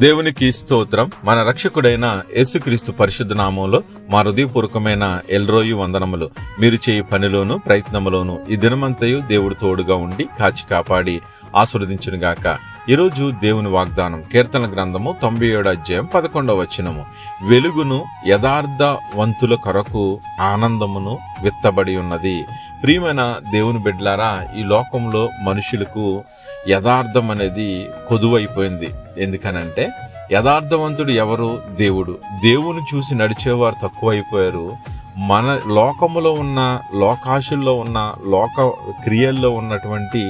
దేవునికి స్తోత్రం. మన రక్షకుడైన యేసుక్రీస్తు పరిశుద్ధ నామంలో మా హృదయపూర్వకమైన ఎల్రోయు వందనములు. మీరు చేయి పనిలోను ప్రయత్నములోను ఈ దినమంతయు దేవుడు తోడుగా ఉండి కాచి కాపాడి ఆశీర్వదించునుగాక. ఈరోజు దేవుని వాగ్దానం కీర్తన గ్రంథము 97వ అధ్యాయం 11వ వచనము. వెలుగును యథార్థవంతుల కొరకు ఆనందమును విత్తబడి ఉన్నది. ప్రియమైన దేవుని బిడ్డలారా, ఈ లోకంలో మనుషులకు యథార్థం అనేది కొదువైపోయింది. ఎందుకనంటే యథార్థవంతుడు ఎవరు? దేవుడు. దేవుని చూసి నడిచేవారు తక్కువైపోయారు. మన లోకములో ఉన్న లోకాశుల్లో ఉన్న లోక క్రియల్లో ఉన్నటువంటి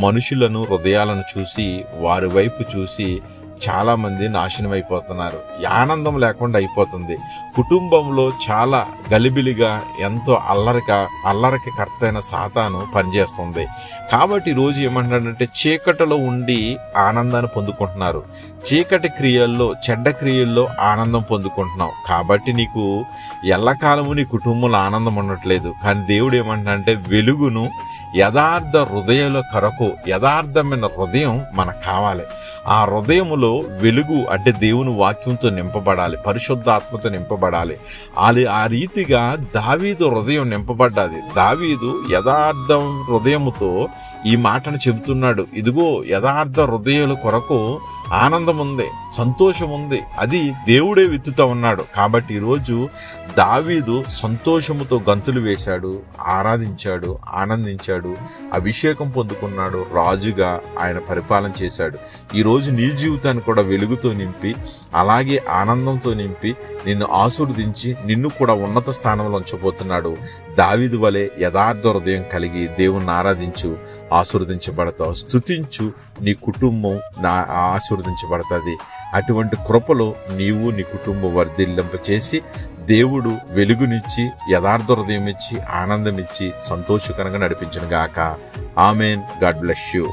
మనుషులను హృదయాలను చూసి వారి వైపు చూసి చాలా మంది నాశనం అయిపోతున్నారు. ఆనందం లేకుండా అయిపోతుంది. కుటుంబంలో చాలా గలిబిలిగా ఎంతో అల్లరికి కర్తైన సాతాను పనిచేస్తుంది. కాబట్టి రోజు ఏమంటాడంటే చీకటిలో ఉండి ఆనందాన్ని పొందుకుంటున్నారు. చీకటి క్రియల్లో చెడ్డ క్రియల్లో ఆనందం పొందుకుంటున్నావు. కాబట్టి నీకు ఎల్లకాలము నీ కుటుంబంలో ఆనందం ఉండట్లేదు. కానీ దేవుడు ఏమంటాడంటే వెలుగును యథార్థ హృదయాల కొరకు, యథార్థమైన హృదయం మనకు కావాలి. ఆ హృదయములో వెలుగు అంటే దేవుని వాక్యంతో నింపబడాలి, పరిశుద్ధాత్మతో నింపబడాలి. అది ఆ రీతిగా దావీదు హృదయం నింపబడ్డది. దావీదు యథార్థ హృదయముతో ఈ మాటను చెబుతున్నాడు. ఇదిగో యథార్థ హృదయాల కొరకు ఆనందం ఉంది, సంతోషం ఉంది. అది దేవుడే విత్తుతూ ఉన్నాడు. కాబట్టి ఈరోజు దావీదు సంతోషముతో గంతులు వేశాడు, ఆరాధించాడు, ఆనందించాడు, అభిషేకం పొందుకున్నాడు, రాజుగా ఆయన పరిపాలన చేశాడు. ఈరోజు నీ జీవితాన్ని కూడా వెలుగుతో నింపి అలాగే ఆనందంతో నింపి నిన్ను ఆశీర్వదించి నిన్ను కూడా ఉన్నత స్థానంలో ఉంచబోతున్నాడు. దావీదు వలె యథార్థ హృదయం కలిగి దేవుణ్ణి ఆరాధించు, ఆశీర్వదించబడతావు. స్తుతించు, నీ కుటుంబం ఆశీర్వదించబడుతుంది. అటువంటి కృపలో నీవు నీ కుటుంబం వర్ధిల్లింపచేసి దేవుడు వెలుగునిచ్చి యథార్థ హృదయం ఇచ్చి ఆనందం ఇచ్చి సంతోషకరంగా నడిపించును గాక. ఆమెన్. God bless you.